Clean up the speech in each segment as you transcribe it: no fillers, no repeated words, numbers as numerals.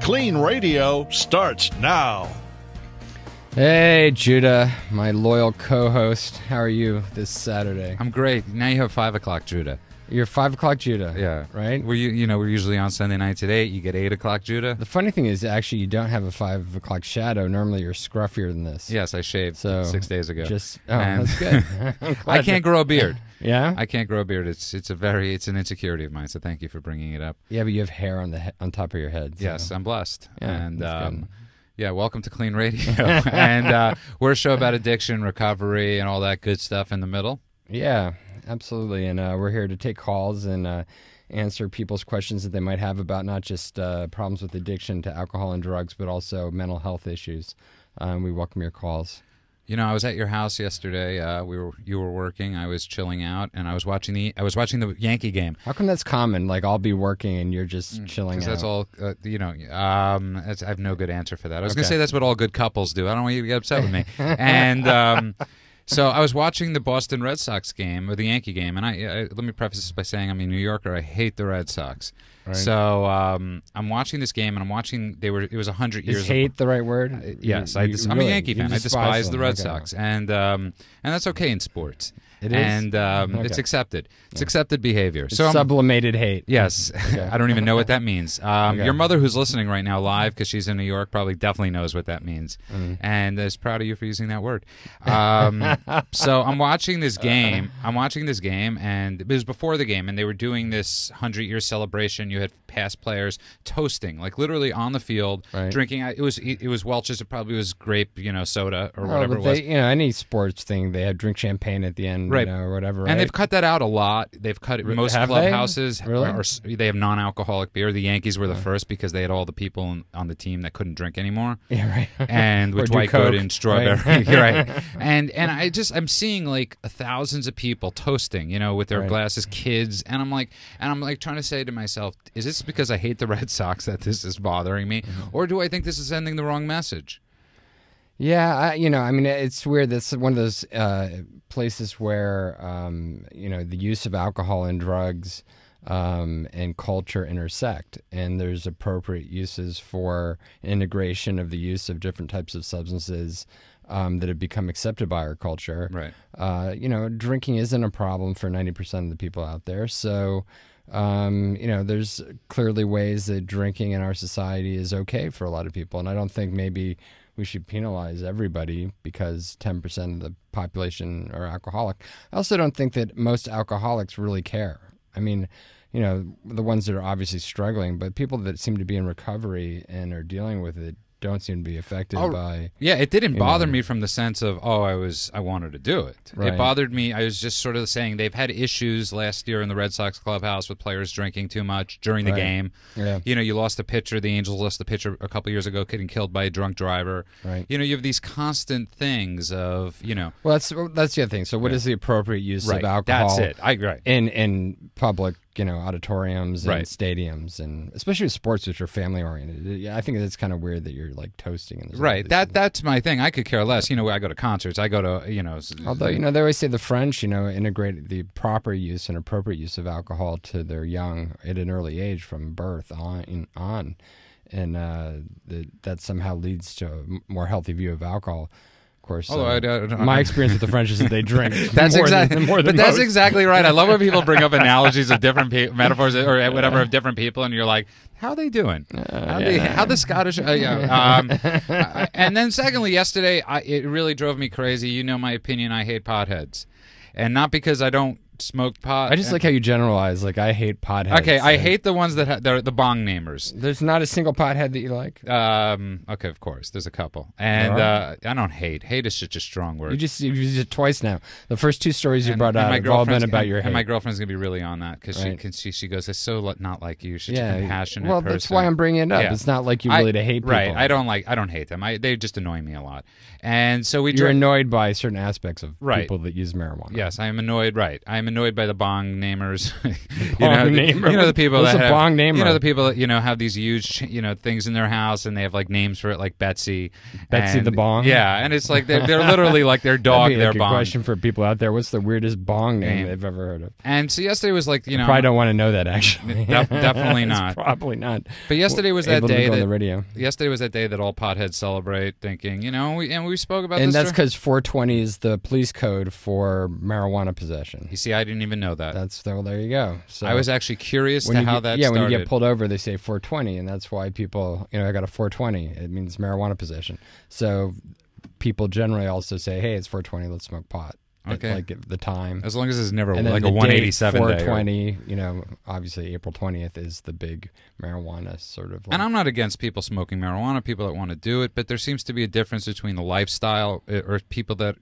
KLEAN Radio starts now. Hey, Judah, my loyal co-host. How are you this Saturday? I'm great. Now you have 5 o'clock, Judah. You're 5 o'clock, Judah. Yeah. Right? We're usually on Sunday nights at 8. You get 8 o'clock, Judah. The funny thing is, actually, you don't have a 5 o'clock shadow. Normally, you're scruffier than this. Yes, I shaved 6 days ago. That's good. I can't grow a beard. Yeah? I can't grow a beard. It's an insecurity of mine, so thank you for bringing it up. Yeah, but you have hair on top of your head. So. Yes, I'm blessed. Yeah, and yeah, welcome to KLEAN Radio. And we're a show about addiction, recovery, and all that good stuff in the middle. Yeah, absolutely. And we're here to take calls and answer people's questions that they might have about not just problems with addiction to alcohol and drugs, but also mental health issues. We welcome your calls. You know, I was at your house yesterday. You were working. I was chilling out, and I was watching the Yankee game. How come that's common? Like, I'll be working and you're just chilling out. Because that's all. I have no good answer for that. I was going to say that's what all good couples do. I don't want you to get upset with me. And so I was watching the Boston Red Sox game or the Yankee game, and I let me preface this by saying I'm a New Yorker. I hate the Red Sox. Right. So I'm watching this game, and I'm watching. It was 100 years. Is hate the right word? Yes, I'm a Yankee fan. I despise the Red Sox, and that's okay in sports. It is, and it's accepted. It's accepted behavior. It's sublimated hate. Yes, I don't even know what that means. Your mother, who's listening right now live because she's in New York, probably definitely knows what that means, and is proud of you for using that word. So I'm watching this game. And it was before the game, and they were doing this 100-year celebration. You had past players toasting, like literally on the field, drinking. It was Welch's. It probably was grape, soda or whatever it was. Any sports thing, they have drink champagne at the end, or whatever. Right? And they've cut that out a lot. They've cut it. Most clubhouses they have non-alcoholic beer. The Yankees were the first because they had all the people on the team that couldn't drink anymore. Yeah, right. And with White Coat and strawberry, right? And I'm seeing like thousands of people toasting, with their glasses, kids, and I'm like trying to say to myself, is this because I hate the Red Sox that this is bothering me, or do I think this is sending the wrong message? Yeah, it's weird. That's one of those places where, the use of alcohol and drugs and culture intersect, and there's appropriate uses for integration of the use of different types of substances that have become accepted by our culture. Right. Drinking isn't a problem for 90% of the people out there, so... there's clearly ways that drinking in our society is okay for a lot of people, and I don't think maybe we should penalize everybody because 10% of the population are alcoholic. I also don't think that most alcoholics really care. I mean, the ones that are obviously struggling, but people that seem to be in recovery and are dealing with it don't seem to be affected by... Yeah, it didn't bother me from the sense of, I wanted to do it. Right. It bothered me, I was just sort of saying they've had issues last year in the Red Sox clubhouse with players drinking too much during the game. Yeah. You lost a pitcher, the Angels lost the pitcher a couple years ago, getting killed by a drunk driver. Right. You have these constant things of, Well, that's the other thing. So what is the appropriate use of alcohol That's it. In public, auditoriums and stadiums, and especially with sports which are family oriented? I think it's kind of weird that you're like toasting in this. Right. That's my thing. I could care less. I go to concerts. I go to Although they always say the French integrate the proper use and appropriate use of alcohol to their young at an early age from birth on, and that somehow leads to a more healthy view of alcohol. Course, my experience with the French is that they drink. That's exactly right. I love when people bring up analogies of different metaphors or whatever of different people, and you're like, "How are they doing? How the Scottish?" And then, secondly, yesterday it really drove me crazy. My opinion. I hate potheads, and not because I don't smoke pot. I just like how you generalize. Like, I hate potheads. Okay, I hate the ones that they're the bong namers. There's not a single pothead that you like? Okay, of course. There's a couple. And I don't hate. Hate is such a strong word. You've used it twice now. The first two stories you brought out have all been about your hate. And my girlfriend's going to be really on that because she goes, it's so not like you. She's a compassionate person. That's why I'm bringing it up. Yeah. It's not like you really to hate people. Right. I don't hate them. They just annoy me a lot. And so you're annoyed by certain aspects of people that use marijuana. Yes, I am annoyed. Right. I'm I'm annoyed by the bong namers. The people that have bong namer? The people that have these huge things in their house, and they have like names for it, like Betsy the bong. Yeah, and it's like they're literally like their dog. That'd be their like bong. A question for people out there: what's the weirdest bong name they've ever heard of? And so yesterday was like probably don't want to know that actually. Definitely not. Probably not. But yesterday was that day on the radio. Yesterday was that day that all potheads celebrate, thinking we spoke about and this. And that's because 420 is the police code for marijuana possession. You see, I didn't even know that. Well, there you go. So I was actually curious to how that started. Yeah, when you get pulled over, they say 420, and that's why people, I got a 420. It means marijuana possession. So people generally also say, hey, it's 420, let's smoke pot. Okay. Like the time. As long as it's never and like a 187 day. 420, obviously April 20th is the big marijuana sort of. And I'm not against people smoking marijuana, people that want to do it, but there seems to be a difference between the lifestyle or people that,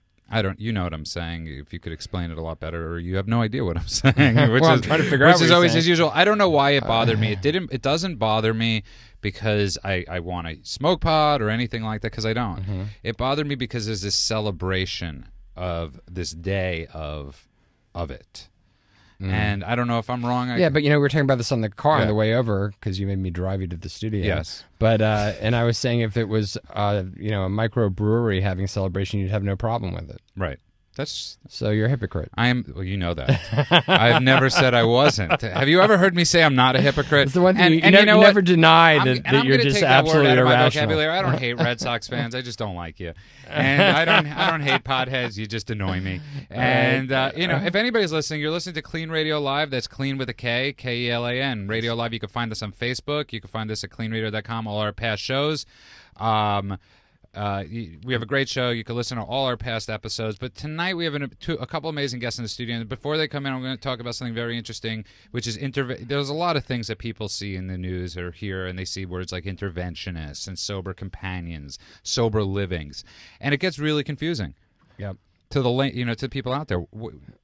you know what I'm saying, if you could explain it a lot better, or you have no idea what I'm saying, I'm trying to figure out which is always saying. As usual. I don't know why it bothered me. It doesn't bother me because I want to smoke pot or anything like that, because I don't. Mm-hmm. It bothered me because there's this celebration of this day of it. And I don't know if I'm wrong. But we were talking about this on the car on the way over, because you made me drive you to the studio. Yes. But and I was saying if it was a microbrewery having a celebration, you'd have no problem with it. Right. So you're a hypocrite. I am. Well, you know that. I've never said I wasn't. Have you ever heard me say I'm not a hypocrite? It's the one thing you never deny that you're just absolutely irrational. My vocabulary. I don't hate Red Sox fans. I just don't like you. And I don't hate potheads. You just annoy me. And if anybody's listening, you're listening to Clean Radio Live. That's Clean with a K, KELAN Radio Live. You can find us on Facebook. You can find us at cleanradio.com. All our past shows. We have a great show. You can listen to all our past episodes. But tonight we have a couple amazing guests in the studio. And before they come in, I'm going to talk about something very interesting, which is there's a lot of things that people see in the news or hear, and they see words like interventionists and sober companions, sober livings, and it gets really confusing. Yep. To the people out there.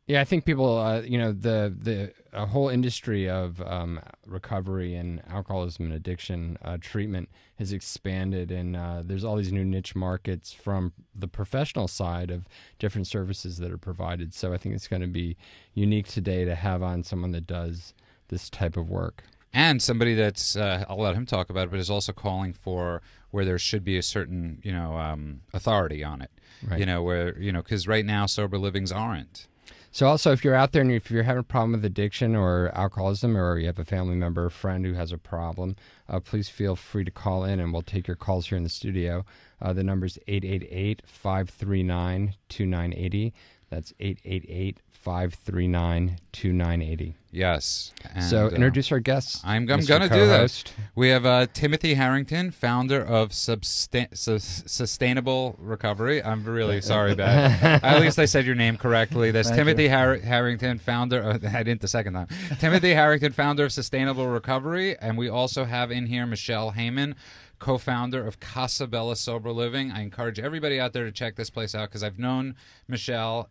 Yeah, I think people, the whole industry of recovery and alcoholism and addiction treatment has expanded, and there's all these new niche markets from the professional side of different services that are provided. So I think it's going to be unique today to have on someone that does this type of work. And somebody that's, I'll let him talk about it, but is also calling for where there should be a certain, authority on it. Right. Because right now sober livings aren't. So also, if you're out there and if you're having a problem with addiction or alcoholism, or you have a family member or friend who has a problem, please feel free to call in, and we'll take your calls here in the studio. The number is 888-539-2980. That's 888-539-2980. Yes. And, so introduce our guests. I'm going to do that. We have Timothy Harrington, founder of Sustainable Recovery. I'm really sorry about it. At least I said your name correctly. That's Timothy Harrington, founder. I didn't the second time. Timothy Harrington, founder of Sustainable Recovery. And we also have in here Michelle Heymann, co-founder of Casa Bella Sober Living. I encourage everybody out there to check this place out, because I've known Michelle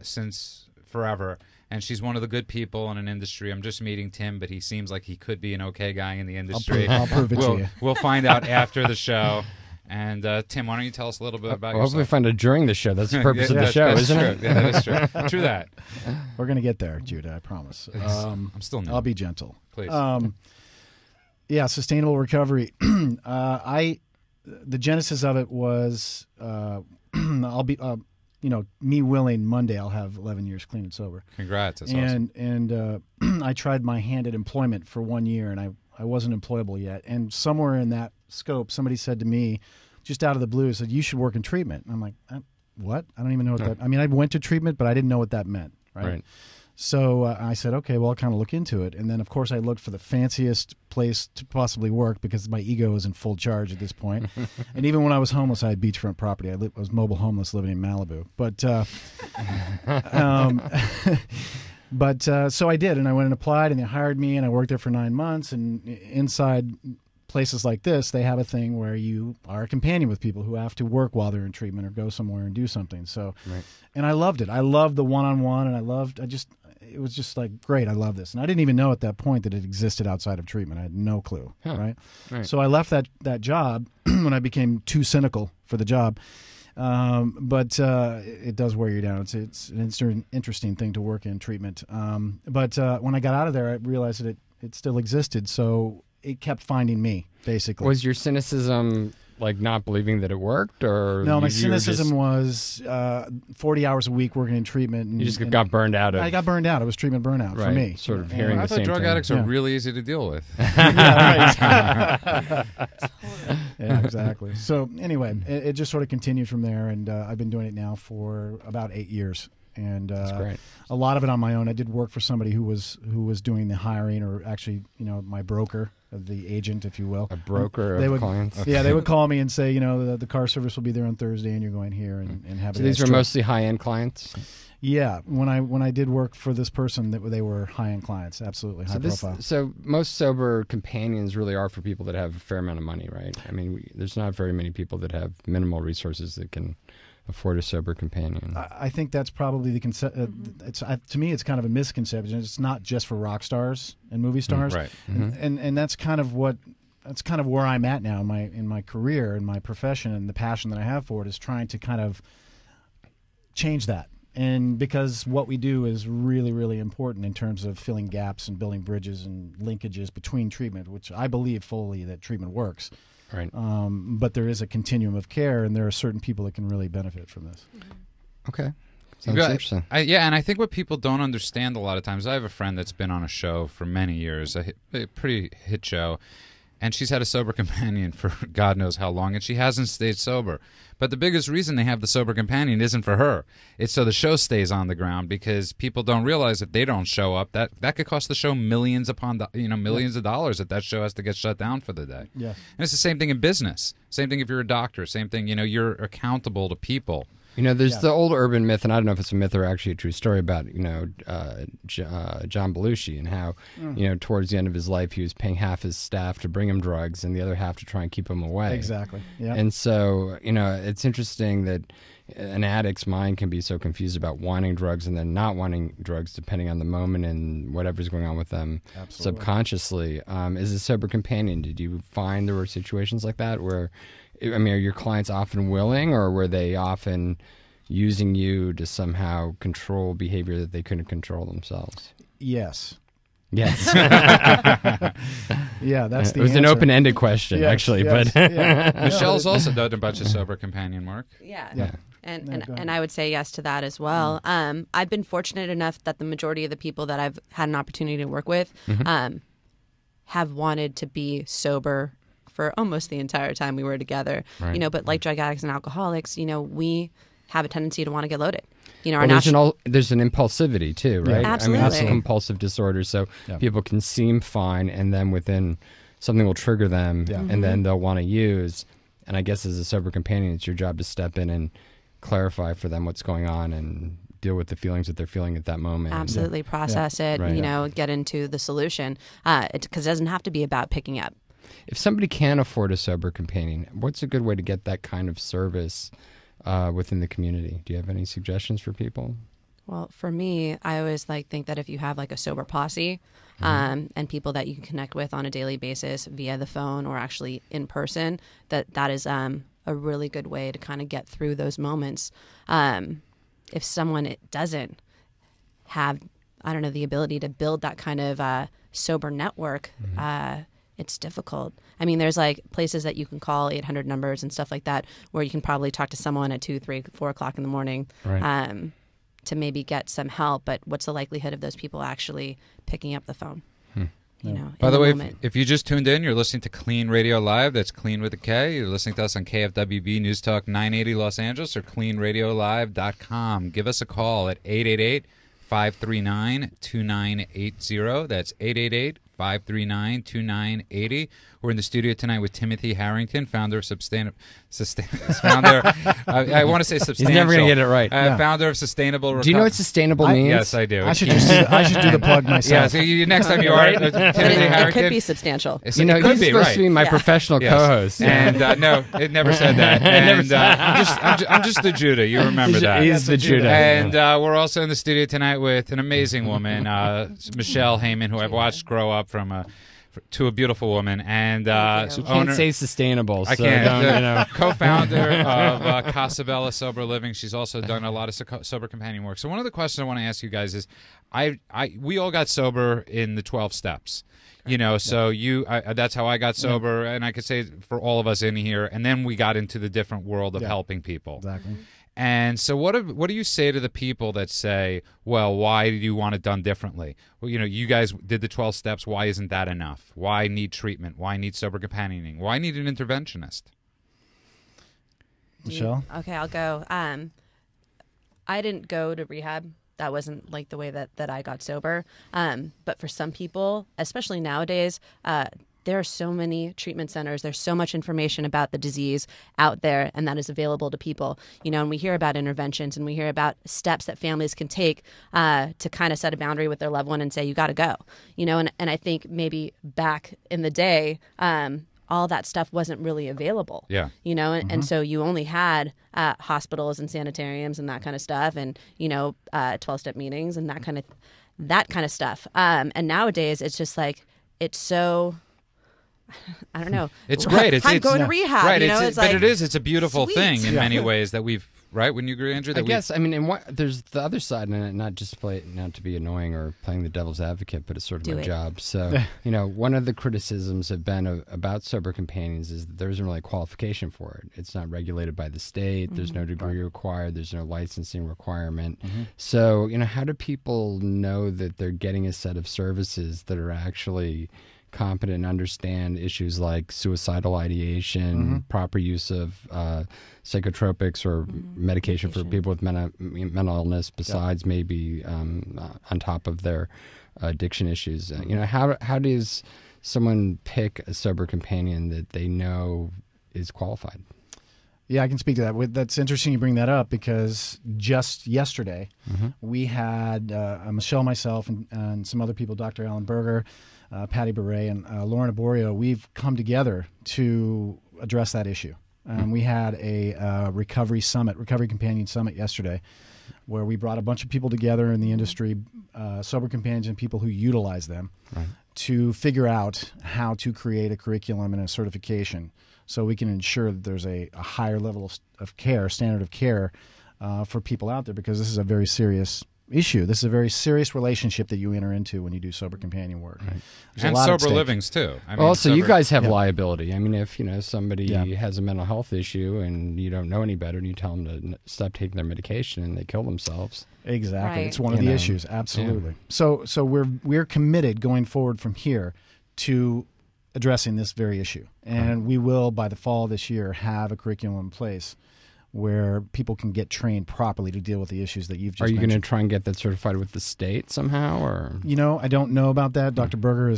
since forever, and she's one of the good people in an industry. I'm just meeting Tim, but he seems like he could be an okay guy in the industry. I'll prove it to you. We'll find out after the show. And Tim, why don't you tell us a little bit about yourself? Hopefully find it during the show. That's the purpose of the show, isn't it? Yeah, that is true. True that. We're going to get there, Judah, I promise. I'm still new. I'll be gentle. Please. Yeah, Sustainable Recovery. The genesis of it was I'll be me willing, Monday I'll have 11 years clean and sober. Congrats. That's awesome. And I tried my hand at employment for 1 year, and I wasn't employable yet. And somewhere in that scope, somebody said to me, just out of the blue, said, you should work in treatment. And I'm like, what? I don't even know what that... I mean, I went to treatment, but I didn't know what that meant, right? So I said, okay, well, I'll kind of look into it. And then, of course, I looked for the fanciest place to possibly work, because my ego was in full charge at this point. And even when I was homeless, I had beachfront property. I was mobile homeless living in Malibu. But so I did, and I went and applied, and they hired me, and I worked there for 9 months. And inside places like this, they have a thing where you are a companion with people who have to work while they're in treatment or go somewhere and do something. So, and I loved it. I loved the one-on-one, and it was just like, great, I love this. And I didn't even know at that point that it existed outside of treatment. I had no clue, right? So I left that job when I became too cynical for the job. But it does wear you down. It's an interesting thing to work in treatment. But when I got out of there, I realized that it still existed. So it kept finding me, basically. Was your cynicism like not believing that it worked, or no? My cynicism was 40 hours a week working in treatment. And, you just got burned out. I got burned out. It was treatment burnout for me. Sort of hearing I the thought same drug thing. addicts are really easy to deal with. Yeah, exactly. So anyway, it just sort of continued from there, and I've been doing it now for about 8 years. And That's great. A lot of it on my own. I did work for somebody who was doing the hiring, or actually, my broker, the agent, if you will. A broker of clients. Yeah, they would call me and say, the car service will be there on Thursday, and you're going here and have. So these were mostly high-end clients. Yeah, when I did work for this person, they were high-end clients, absolutely high profile. So most sober companions really are for people that have a fair amount of money, right? I mean, there's not very many people that have minimal resources that can afford a sober companion. I think that's probably the concept. To me, it's kind of a misconception. It's not just for rock stars and movie stars, right? And that's kind of where I'm at now in my career and my profession, and the passion that I have for it is trying to kind of change that. And because what we do is really, really important in terms of filling gaps and building bridges and linkages between treatment, which I believe fully that treatment works. Right. But there is a continuum of care, and there are certain people that can really benefit from this. Okay. Sounds interesting. And I think what people don't understand a lot of times, I have a friend that's been on a show for many years, a pretty hit show, and she's had a sober companion for God knows how long, and she hasn't stayed sober. But the biggest reason they have the sober companion isn't for her. It's so the show stays on the ground, because people don't realize if they don't show up, that could cost the show millions upon millions of dollars if that show has to get shut down for the day. Yeah. And it's the same thing in business. Same thing if you're a doctor. Same thing, you're accountable to people. There's the old urban myth, and I don't know if it's a myth or actually a true story about, John Belushi and how, towards the end of his life, he was paying half his staff to bring him drugs and the other half to try and keep him away. Exactly. Yeah. And so, it's interesting that an addict's mind can be so confused about wanting drugs and then not wanting drugs depending on the moment and whatever's going on with them subconsciously. As a sober companion, did you find there were situations like that where, are your clients often willing, or were they often using you to somehow control behavior that they couldn't control themselves? Yes. Yes. Yeah, that's the It was answer. an open-ended question, actually. Yes, but yeah. Michelle's also done a bunch of sober companion work. Yeah. And I would say yes to that as well. I've been fortunate enough that the majority of the people that I've had an opportunity to work with have wanted to be sober for almost the entire time we were together. Right. But like drug addicts and alcoholics, we have a tendency to want to get loaded. There's an impulsivity too, right? Yeah, absolutely. It's a compulsive disorder, so people can seem fine, and then within something will trigger them, and then they'll want to use. And I guess as a sober companion, it's your job to step in and clarify for them what's going on and deal with the feelings that they're feeling at that moment. Absolutely, process it. Right. Get into the solution, because it doesn't have to be about picking up. If somebody can afford a sober companion, what's a good way to get that kind of service within the community? Do you have any suggestions for people? Well, for me, I always think that if you have a sober posse and people that you can connect with on a daily basis via the phone or actually in person, that is a really good way to kind of get through those moments. If someone doesn't have, the ability to build that kind of sober network, it's difficult. There's places that you can call 800 numbers and stuff like that where you can probably talk to someone at 2, 3, 4 o'clock in the morning to maybe get some help. But what's the likelihood of those people actually picking up the phone? By the way, if you just tuned in, you're listening to KLEAN Radio Live. That's KLEAN with a K. You're listening to us on KFWB News Talk 980 Los Angeles or KLEANRadiolive.com. Give us a call at 888-539-2980. That's 888-539-2980. We're in the studio tonight with Timothy Harrington, founder of I want to say Substantial. He's never going to get it right. Founder of Sustainable. Do you know what sustainable means? Yes, I do. I should do the plug myself. Yeah, so next time you are Timothy Harrington. It could be substantial. He's It could be, supposed right. to be my professional co-host. And no, it never said that. And I'm just the Judah. You remember that. He's the Judah. And we're also in the studio tonight with an amazing woman, Michelle Heymann, who I've watched grow up from to a beautiful woman, and Thank you. You can't say sustainable. I so can't. don't, Co-founder of Casa Bella Sober Living. She's also done a lot of sober companion work. So one of the questions I want to ask you guys is, we all got sober in the 12 steps. So that's how I got sober, and I could say for all of us in here. And then we got into the different world of helping people. Exactly. And so what do you say to the people that say, well, why do you want it done differently? Well, you guys did the 12 steps. Why isn't that enough? Why need treatment? Why need sober companioning? Why need an interventionist? Michelle? Okay, I'll go. I didn't go to rehab. That wasn't like the way that I got sober. But for some people, especially nowadays, there are so many treatment centers. There's so much information about the disease out there, and that is available to people. And we hear about interventions, and we hear about steps that families can take to kind of set a boundary with their loved one and say, you got to go. And I think maybe back in the day, all that stuff wasn't really available. Yeah. And so you only had hospitals and sanitariums and that kind of stuff, and 12-step meetings and that kind of stuff. And nowadays, it's just like it's so. I don't know. It's great. I'm going to rehab. Right. It's a beautiful sweet. thing in many ways that we've. Right? Wouldn't you agree, Andrew? I guess. There's the other side, and not just not to be annoying or playing the devil's advocate, but it's sort of my job. So, one of the criticisms have been about sober companions is that there isn't really a qualification for it. It's not regulated by the state. There's no degree required. There's no licensing requirement. So, how do people know that they're getting a set of services that are actually competent and understand issues like suicidal ideation, proper use of psychotropics or medication for people with mental illness besides maybe on top of their addiction issues. How does someone pick a sober companion that they know is qualified? Yeah, I can speak to that. That's interesting you bring that up because just yesterday we had Michelle, myself, and some other people, Dr. Alan Berger, Patty Beret, and Lauren Aborio. We've come together to address that issue. We had a recovery companion summit yesterday where we brought a bunch of people together in the industry, sober companions and people who utilize them, to figure out how to create a curriculum and a certification so we can ensure that there's a higher level of care, standard of care for people out there, because this is a very serious issue. This is a very serious relationship that you enter into when you do sober companion work. And sober livings too. Also, you guys have liability. If somebody has a mental health issue and you don't know any better and you tell them to stop taking their medication and they kill themselves. Exactly. Right. It's one of the issues. Absolutely. Yeah. So we're committed going forward from here to addressing this very issue. And we will, by the fall of this year, have a curriculum in place where people can get trained properly to deal with the issues that you've just mentioned. Are you going to try and get that certified with the state somehow? Or I don't know about that. Dr. Berger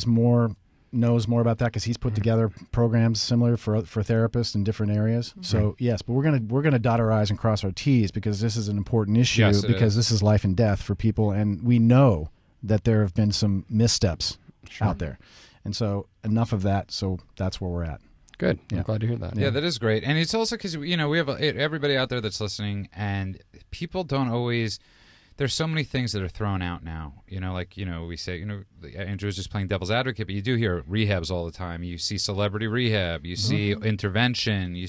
knows more about that because he's put together programs similar for therapists in different areas. So yes, but we're gonna dot our I's and cross our T's because this is an important issue because this is life and death for people, and we know that there have been some missteps out there. And so enough of that. So that's where we're at. Good. I'm glad to hear that. Yeah, that is great. And it's also because, we have everybody out there that's listening, and people don't always – there's so many things that are thrown out now. We say, Andrew was just playing devil's advocate, but you do hear rehabs all the time. You see celebrity rehab. You see intervention.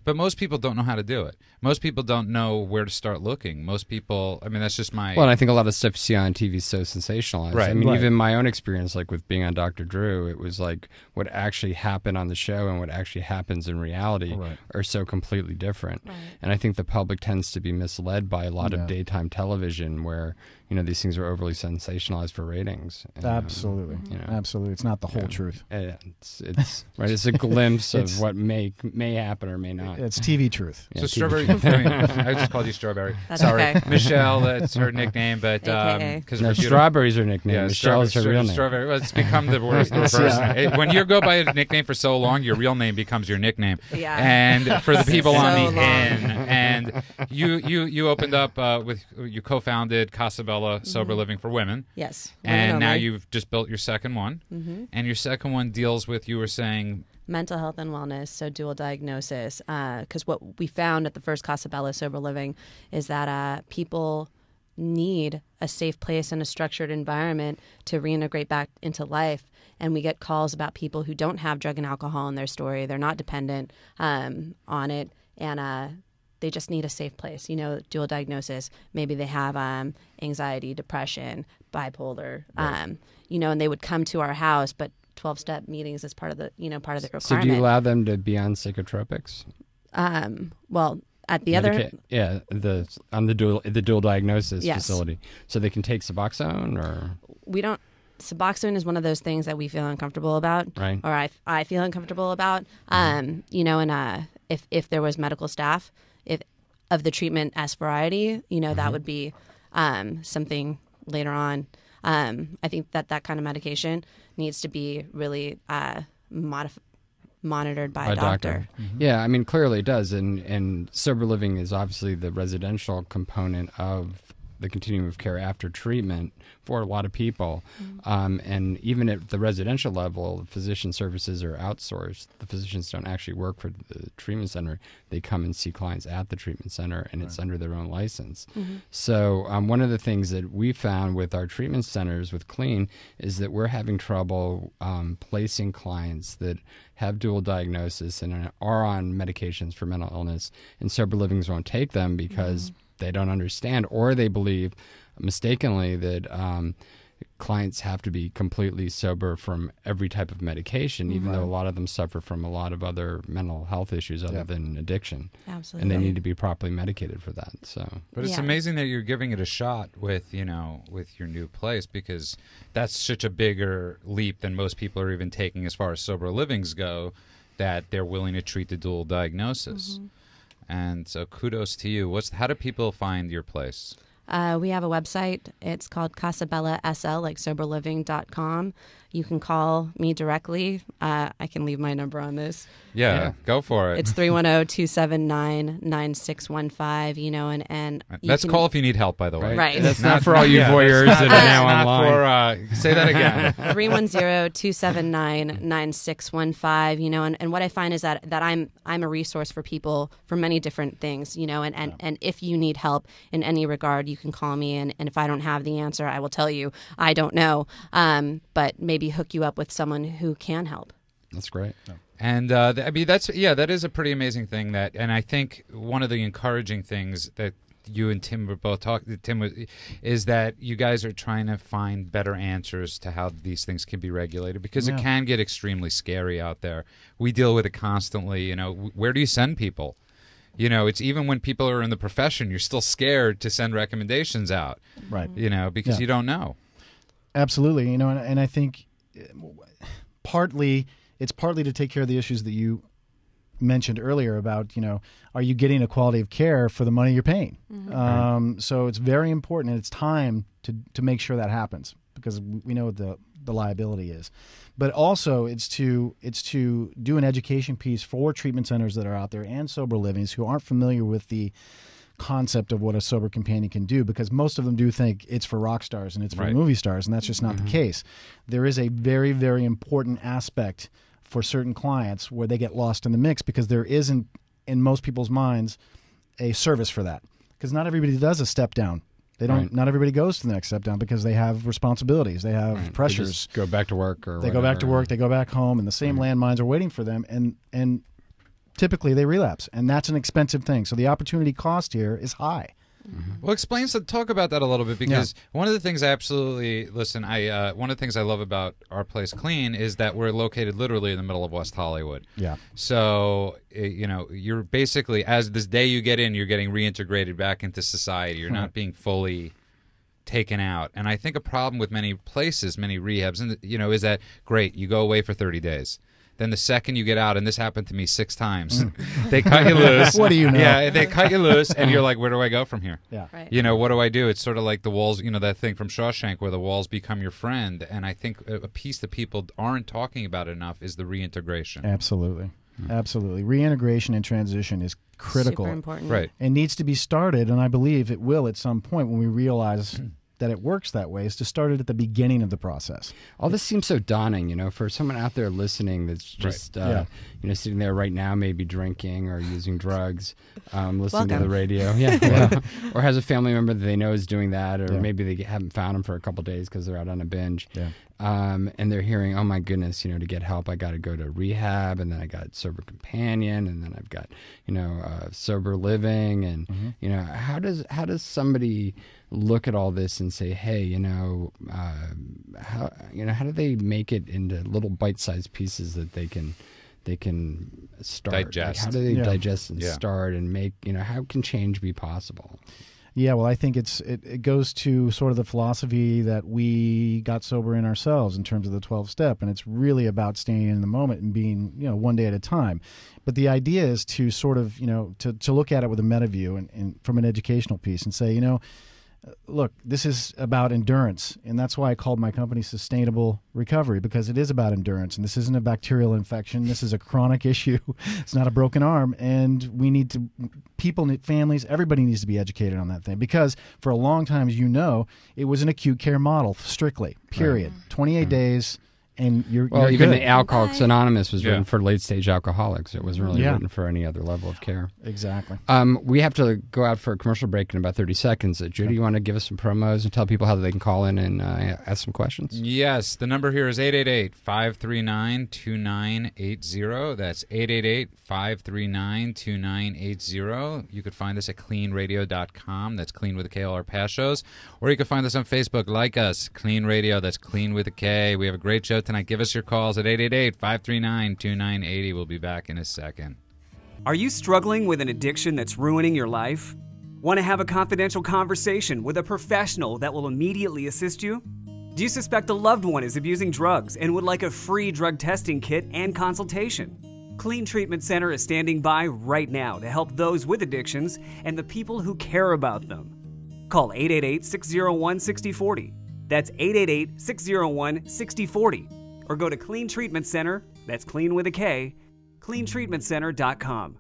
But most people don't know how to do it. Most people don't know where to start looking. Most people, that's just my... Well, and I think a lot of stuff you see on TV is so sensationalized. Right. Even my own experience, like with being on Dr. Drew, it was like what actually happened on the show and what actually happens in reality are so completely different. Right. And I think the public tends to be misled by a lot of daytime television where, these things are overly sensationalized for ratings. And, absolutely. Absolutely. It's not the whole truth. It's right. It's a glimpse of what may happen or may not. It's TV truth. So Strawberry, I just called you Strawberry. That's Sorry. okay. Michelle, that's her nickname, but Strawberry's her nickname. Michelle is her real name. Strawberry. Well, it's become the worst person. When you go by a nickname for so long, your real name becomes your nickname. Yeah. And for the people on the end, and you opened up you co-founded Casa Bella Sober Living for Women. Yes. And now you've just built your second one. And your second one deals with, you were saying... mental health and wellness, so dual diagnosis. Because what we found at the first Casa Bella Sober Living is that people need a safe place and a structured environment to reintegrate back into life. And we get calls about people who don't have drug and alcohol in their story. They're not dependent on it, and they just need a safe place. Dual diagnosis. Maybe they have anxiety, depression, bipolar. Right. And they would come to our house, but 12-step meetings is part of the requirement. So do you allow them to be on psychotropics? Well, at the other, on the dual diagnosis yes. facility, so they can take Suboxone, or we don't. Suboxone is one of those things that we feel uncomfortable about, right? Or I feel uncomfortable about. And if there was medical staff, if of the treatment S variety, that would be something later on. I think that kind of medication needs to be really monitored by a doctor. Mm-hmm. Yeah, I mean, clearly it does. And sober living is obviously the residential component of the continuum of care after treatment for a lot of people. Mm-hmm. And even at the residential level, physician services are outsourced. The physicians don't actually work for the treatment center. They come and see clients at the treatment center, and it's under their own license. Mm-hmm. So one of the things that we found with our treatment centers with KLEAN is that we're having trouble placing clients that have dual diagnosis and are on medications for mental illness, and sober livings won't take them because they don't understand, or they believe mistakenly that clients have to be completely sober from every type of medication, even though a lot of them suffer from a lot of other mental health issues other than addiction. Absolutely. And they need to be properly medicated for that. But it's amazing that you're giving it a shot with your new place, because that's such a bigger leap than most people are even taking as far as sober livings go, that they're willing to treat the dual diagnosis. Mm-hmm. And so kudos to you. How do people find your place? We have a website. It's called Casa Bella SL, like soberliving.com. You can call me directly. I can leave my number on this. Yeah, go for it. It's 310-279-9615, and that's call if you need help, by the way. Right. That's not for all you voyeurs that are now online. Say that again. 310-279-9615, and what I find is that I'm a resource for people for many different things, and if you need help in any regard, you can call me, and if I don't have the answer, I will tell you I don't know, but maybe hook you up with someone who can help. That's great. And that is a pretty amazing thing. And I think one of the encouraging things that you and Tim were both talking, is that you guys are trying to find better answers to how these things can be regulated, because it can get extremely scary out there. We deal with it constantly. Where do you send people? It's even when people are in the profession, you're still scared to send recommendations out, right? Because you don't know. Absolutely, and I think it's partly to take care of the issues that you mentioned earlier about, are you getting a quality of care for the money you're paying? Mm-hmm. So it's very important, and it's time to make sure that happens, because we know what the liability is. But also it's to do an education piece for treatment centers that are out there and sober livings who aren't familiar with the concept of what a sober companion can do, because most of them do think it's for rock stars and it's for movie stars, and that's just not the case. There is a very, very important aspect for certain clients where they get lost in the mix, because there isn't, in most people's minds, a service for that, because not everybody does a step down. They don't. Not everybody goes to the next step down, because they have responsibilities, they have pressures. They just go back to work, or they go back to work, they go back home, and the same landmines are waiting for them, and typically they relapse, and that's an expensive thing. So the opportunity cost here is high. Mm-hmm. Well, talk about that a little bit, because one of the things one of the things I love about our place, KLEAN, is that we're located literally in the middle of West Hollywood. Yeah. So you're basically, as this day you get in, you're getting reintegrated back into society. You're not being fully taken out. And I think a problem with many places, many rehabs, is that great, you go away for 30 days. Then the second you get out, and this happened to me 6 times, they cut you loose. What do you know? Yeah, they cut you loose, and you're like, where do I go from here? Yeah. Right. What do I do? It's sort of like the walls, that thing from Shawshank where the walls become your friend. And I think a piece that people aren't talking about enough is the reintegration. Absolutely. Absolutely. Reintegration and transition is critical. Super important. Right. It needs to be started, and I believe it will at some point when we realize that it works that way is to start it at the beginning of the process. All this seems so daunting, for someone out there listening that's just, sitting there right now, maybe drinking or using drugs, listening to the radio, or has a family member that they know is doing that, or maybe they haven't found them for a couple days because they're out on a binge. Yeah. And they're hearing, oh my goodness, to get help, I got to go to rehab, and then I got Sober Companion, and then I've got, Sober Living, and how does somebody look at all this and say, hey, how do they make it into little bite-sized pieces that they can start? Digest. Like, how do they digest and start and make, how can change be possible? Yeah, well, I think it goes to sort of the philosophy that we got sober in ourselves in terms of the 12-step, and it's really about staying in the moment and being, one day at a time. But the idea is to sort of, to look at it with a meta view and from an educational piece and say, look, this is about endurance, and that's why I called my company Sustainable Recovery, because it is about endurance, and this isn't a bacterial infection. This is a chronic issue. It's not a broken arm, and people, families, everybody needs to be educated on that thing, because for a long time, as it was an acute care model, strictly, period. 28 days. And you're even good. the Alcoholics Anonymous was written for late-stage alcoholics. It wasn't really written for any other level of care. Exactly. We have to go out for a commercial break in about 30 seconds. Judy, you want to give us some promos and tell people how they can call in and ask some questions? Yes. The number here is 888-539-2980. That's 888-539-2980. You could find us at KLEANradio.com. That's Clean with a K, all our past shows. Or you can find us on Facebook. Like us, Clean Radio. That's Clean with a K. We have a great show tonight. Give us your calls at 888-539-2980. We'll be back in a second. Are you struggling with an addiction that's ruining your life? Want to have a confidential conversation with a professional that will immediately assist you? Do you suspect a loved one is abusing drugs and would like a free drug testing kit and consultation? Clean Treatment Center is standing by right now to help those with addictions and the people who care about them. Call 888-601-6040. That's 888-601-6040. Or go to Clean Treatment Center, that's Clean with a K, cleantreatmentcenter.com.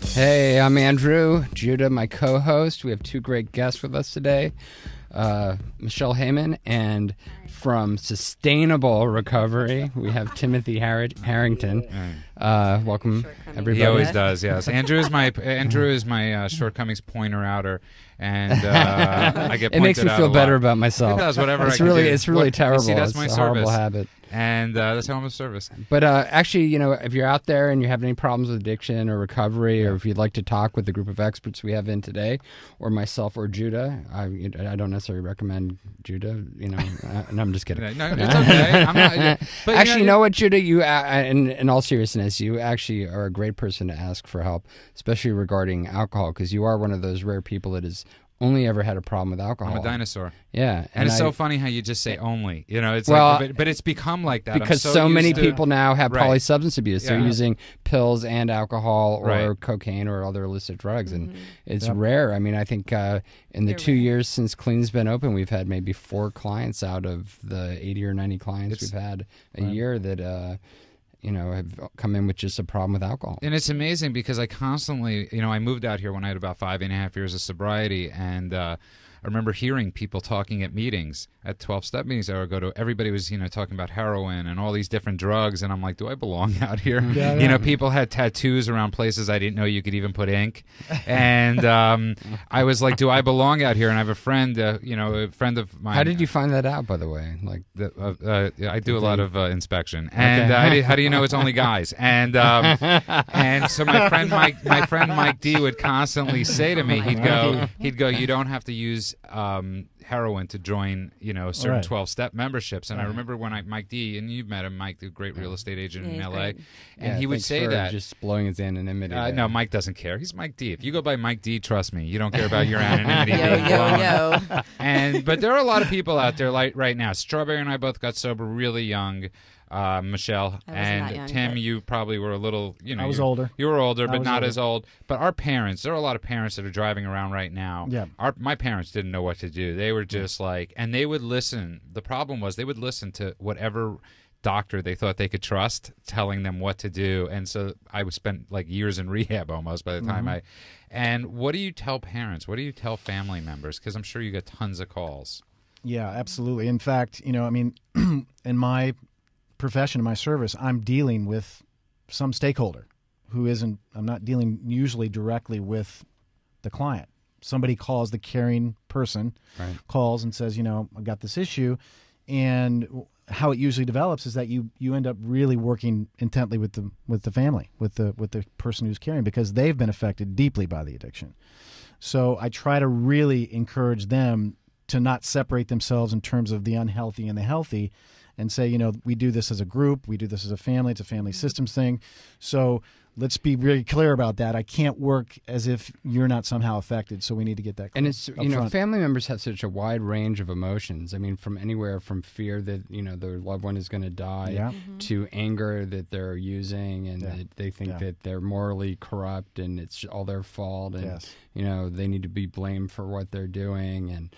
Hey, I'm Andrew. Judah, my co-host. We have two great guests with us today. Michelle Heymann, and from Sustainable Recovery, we have Timothy Harrington. Welcome, everybody. He always does, yes. Andrew is my shortcomings pointer-outer, and I get pointed out. It makes me feel better about myself. It does, whatever it's I can really, do. It's really terrible. See, that's my it's a service. horrible habit. And that's how I'm of service. But actually, if you're out there and you have any problems with addiction or recovery, or if you'd like to talk with the group of experts we have in today, or myself or Judah, I don't necessarily recommend Judah, and I'm just kidding. No, it's okay. I'm not, but actually, you know what, Judah? You, in all seriousness, you actually are a great person to ask for help, especially regarding alcohol, because you are one of those rare people that is only ever had a problem with alcohol. I'm a dinosaur. Yeah. And it's so funny how you just say only. It's but it's become like that. Because so many people now have polysubstance abuse. They're using pills and alcohol or cocaine or other illicit drugs. And it's rare. I mean, I think in the 2 years since Clean's been open, we've had maybe 4 clients out of the 80 or 90 clients we've had a year that have come in with just a problem with alcohol. And it's amazing because I constantly, I moved out here when I had about 5.5 years of sobriety, and I remember hearing people talking at meetings, at 12-step meetings I would go to. Everybody was, talking about heroin and all these different drugs, and I'm like, do I belong out here? People had tattoos around places I didn't know you could even put ink, and I was like, do I belong out here? And I have a friend, a friend of mine. How did you find that out, by the way? Like, I do a lot of inspection, and how do you know it's only guys? And so my friend Mike D would constantly say to me, he'd go, you don't have to use heroin to join, certain 12-step memberships. And I remember when Mike D, and you've met him, Mike, the great real estate agent in L.A., and he would say that. Just blowing his anonymity. No, Mike doesn't care. He's Mike D. If you go by Mike D, trust me, you don't care about your anonymity. But there are a lot of people out there right now. Strawberry and I both got sober really young. Michelle and young, Tim, but... you probably were a little, I was older. You were older, but not as old. But our parents, there are a lot of parents that are driving around right now. Yeah. My parents didn't know what to do. They were just like, and they would listen. The problem was they would listen to whatever doctor they thought they could trust telling them what to do. And so I would spend like years in rehab almost by the time And what do you tell parents? What do you tell family members? Because I'm sure you get tons of calls. Yeah, absolutely. In fact, I mean, in my profession, in my service, I'm dealing with some stakeholder who isn't, I'm not dealing usually directly with the client. Somebody calls, the caring person calls and says, I've got this issue. And how it usually develops is that you end up really working intently with the family, with the person who's caring, because they've been affected deeply by the addiction. So I try to really encourage them to not separate themselves in terms of the unhealthy and the healthy, and say, we do this as a group, we do this as a family, it's a family systems thing. So let's be really clear about that. I can't work as if you're not somehow affected, so we need to get that clear. And it's, family members have such a wide range of emotions. I mean, from anywhere from fear that, their loved one is going to die to anger that they're using and that they think that they're morally corrupt and it's all their fault and, they need to be blamed for what they're doing. And,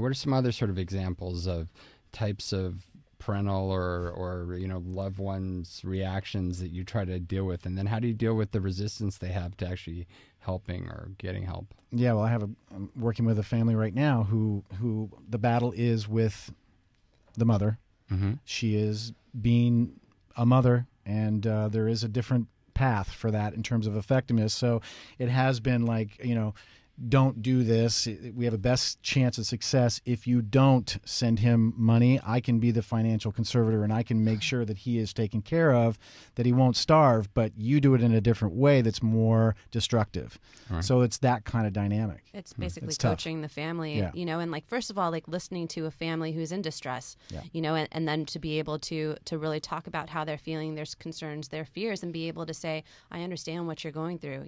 what are some other sort of examples of types of parental or loved ones' reactions that you try to deal with, and then how do you deal with the resistance they have to actually helping or getting help? Yeah, well, I'm working with a family right now who the battle is with the mother. Mm-hmm. She is being a mother, and there is a different path for that in terms of effectiveness. So it has been like, don't do this. We have a best chance of success if you don't send him money. I can be the financial conservator and I can make sure that he is taken care of, that he won't starve, but you do it in a different way that's more destructive. Right. So it's that kind of dynamic. It's basically coaching the family, and like, first of all, like listening to a family who's in distress, and then to be able to really talk about how they're feeling, their concerns, their fears, and be able to say, I understand what you're going through,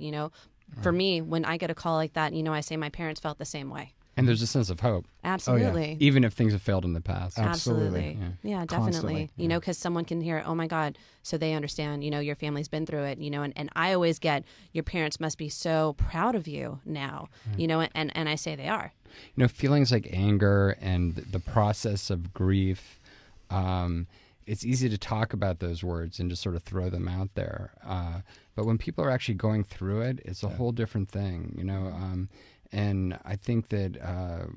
For me, when I get a call like that, I say my parents felt the same way. And there's a sense of hope. Absolutely. Oh, yeah. Even if things have failed in the past. Absolutely. Yeah, definitely. Because someone can hear, oh my God, so they understand, your family's been through it, and I always get, your parents must be so proud of you now, and I say they are. Feelings like anger and the process of grief, it's easy to talk about those words and just sort of throw them out there. But when people are actually going through it, it's a whole different thing, and I think that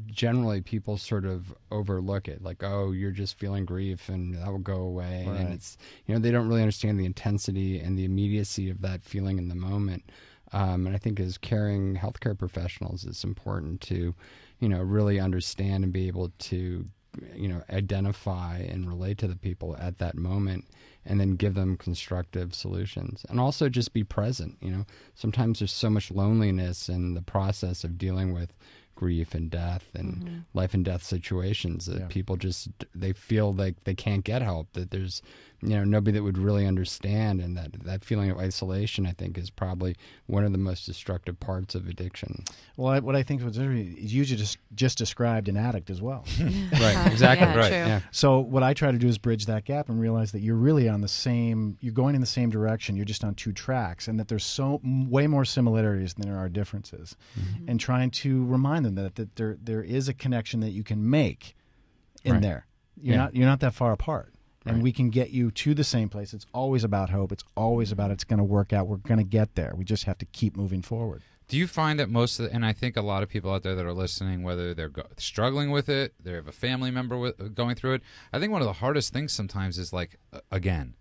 generally people sort of overlook it, like, oh, you're just feeling grief and that will go away. Right. And it's, they don't really understand the intensity and the immediacy of that feeling in the moment. And I think as caring healthcare professionals, it's important to, really understand and be able to identify and relate to the people at that moment and then give them constructive solutions. And also just be present. Sometimes there's so much loneliness in the process of dealing with grief and death and life and death situations that people just, they feel like they can't get help, that there's, nobody that would really understand. And that feeling of isolation, I think, is probably one of the most destructive parts of addiction. Well, what I think was interesting is you just described an addict as well. Right, exactly. Yeah, right. True. Yeah. So what I try to do is bridge that gap and realize that you're really you're going in the same direction. You're just on two tracks, and that there's way more similarities than there are differences. Mm-hmm. And trying to remind them that there is a connection that you can make in there. You're not that far apart. And we can get you to the same place. It's always about hope. It's always about it's going to work out. We're going to get there. We just have to keep moving forward. Do you find that and I think a lot of people out there that are listening, whether they're struggling with it, they have a family member going through it, I think one of the hardest things sometimes is like, again,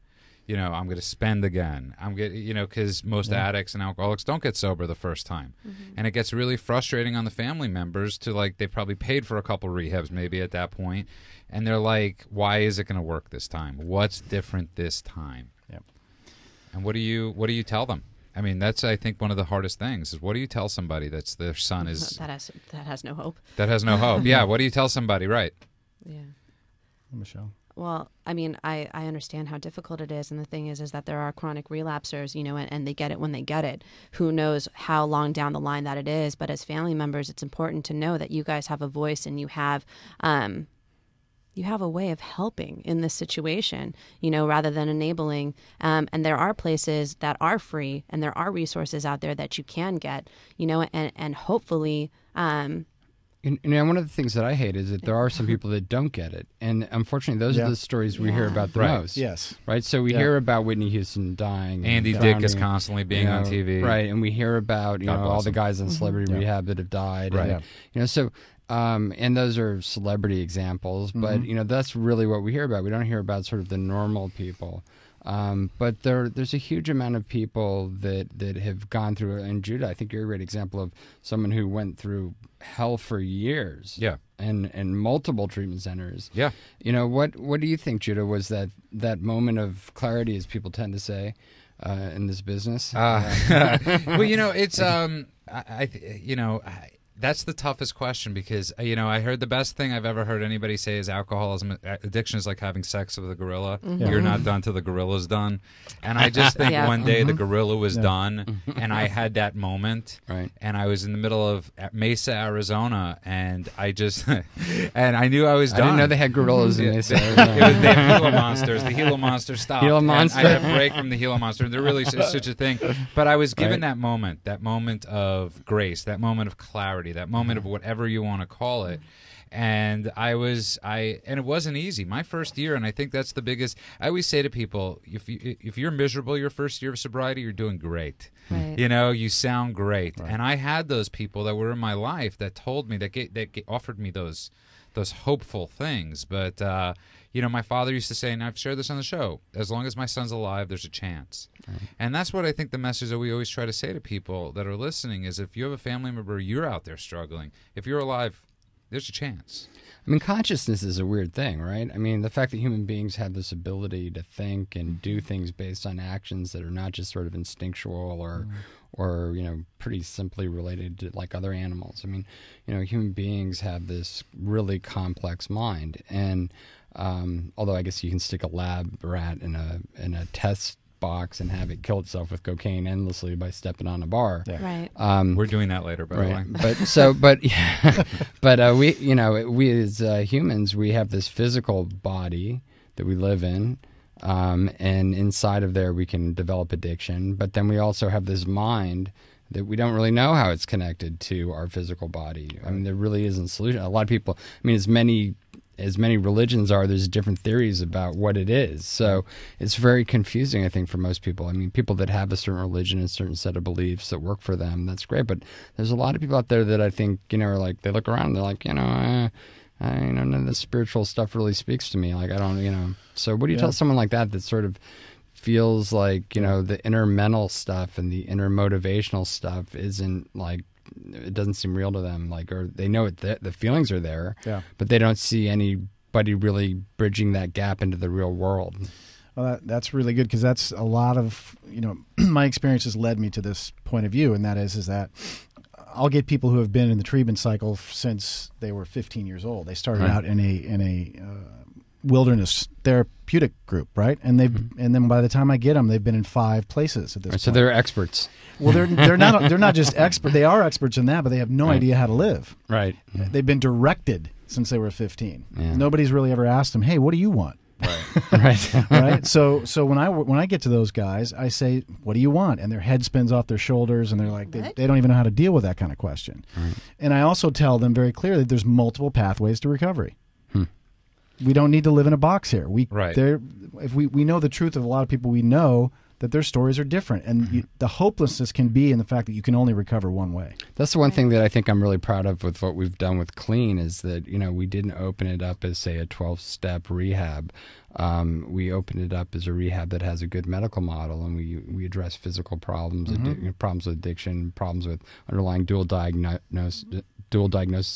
I'm going to spend again. Because most addicts and alcoholics don't get sober the first time. Mm-hmm. And it gets really frustrating on the family members to, like, they've probably paid for a couple rehabs maybe at that point, and they're like, why is it going to work this time? What's different this time? Yep. And what do you tell them? I mean, that's, I think, one of the hardest things is, what do you tell somebody that's their son is... That has no hope. That has no hope. Yeah, what do you tell somebody, right? Yeah. Michelle? Well, I mean, I understand how difficult it is, and the thing is that there are chronic relapsers, and they get it when they get it. Who knows how long down the line that it is, but as family members, it's important to know that you guys have a voice and you have a way of helping in this situation, rather than enabling. And there are places that are free, and there are resources out there that you can get, and hopefully... one of the things that I hate is that there are some people that don't get it. And unfortunately, those are the stories we hear about the most. Yes. Right? So we hear about Whitney Houston dying. Andy Dick is constantly being on TV. Right. And we hear about, all the guys in celebrity rehab that have died. Right. And, so And those are celebrity examples, but you know, that's really what we hear about. We don't hear about sort of the normal people. But there's a huge amount of people that have gone through, and Judah, I think you're a great example of someone who went through hell for years. Yeah. And multiple treatment centers. Yeah. You know, what do you think, Judah, was that moment of clarity, as people tend to say, in this business? Well, you know, it's that's the toughest question because, you know, I heard the best thing I've ever heard anybody say is alcoholism, addiction is like having sex with a gorilla. You're not done till the gorilla's done. And I just think one day the gorilla was done, and I had that moment. Right. And I was in the middle of Mesa, Arizona, and I just, and I knew I was done. I didn't know they had gorillas in Mesa. They have Gila monsters. The Gila monster stopped. Gila monster. I had a break from the Gila monster. There really is such a thing. But I was given that moment of grace, that moment of clarity, that moment of whatever you want to call it. And and it wasn't easy. My first year, and I think that's the biggest. I always say to people, if you're miserable your first year of sobriety, you're doing great. Right. You know, you sound great. Right. And I had those people that were in my life that told me that offered me those hopeful things. But you know, my father used to say, and I've shared this on the show, as long as my son's alive, there's a chance. Right. And that's what I think the message that we always try to say to people that are listening is, if you have a family member, you're out there struggling, if you're alive, there's a chance. I mean, consciousness is a weird thing, right? I mean, the fact that human beings have this ability to think and do things based on actions that are not just sort of instinctual or you know, pretty simply related to like other animals. I mean, you know, human beings have this really complex mind, and although I guess you can stick a lab rat in a test box and have it kill itself with cocaine endlessly by stepping on a bar. Yeah. Right. We're doing that later, by the way. But we, you know, we as humans, we have this physical body that we live in, and inside of there we can develop addiction. But then we also have this mind that we don't really know how it's connected to our physical body. I mean, there really isn't a solution. A lot of people, I mean, as many religions are, there's different theories about what it is. So it's very confusing, I think, for most people. I mean, people that have a certain religion and a certain set of beliefs that work for them, that's great. But there's a lot of people out there that I think, you know, are like, they look around and they're like, you know, none of the spiritual stuff really speaks to me. Like, I don't, you know. So what do you tell someone like that sort of feels like, you know, the inner mental stuff and the inner motivational stuff isn't like, it doesn't seem real to them, like, or they know the feelings are there, but they don't see anybody really bridging that gap into the real world. Well, that's really good, because that's a lot of, you know, my experience has led me to this point of view, and that is that I'll get people who have been in the treatment cycle since they were 15 years old. They started out in a wilderness therapeutic group, right? And and then by the time I get them, they've been in 5 places at this point. So they're experts. Well, they're not just expert. They are experts in that, but they have no idea how to live. Right. They've been directed since they were 15. Yeah. Nobody's really ever asked them, "Hey, what do you want?" Right. Right. So when I get to those guys, I say, "What do you want?" And their head spins off their shoulders, and they're like, they don't even know how to deal with that kind of question. Right. And I also tell them very clearly that there's multiple pathways to recovery. We don't need to live in a box here. If we know the truth of a lot of people we know, that their stories are different, and the hopelessness can be in the fact that you can only recover one way. That's the one thing that I think I'm really proud of with what we've done with KLEAN, is that, you know, we didn't open it up as, say, a 12-step rehab. We opened it up as a rehab that has a good medical model, and we address physical problems, problems with addiction, problems with underlying dual diagnosis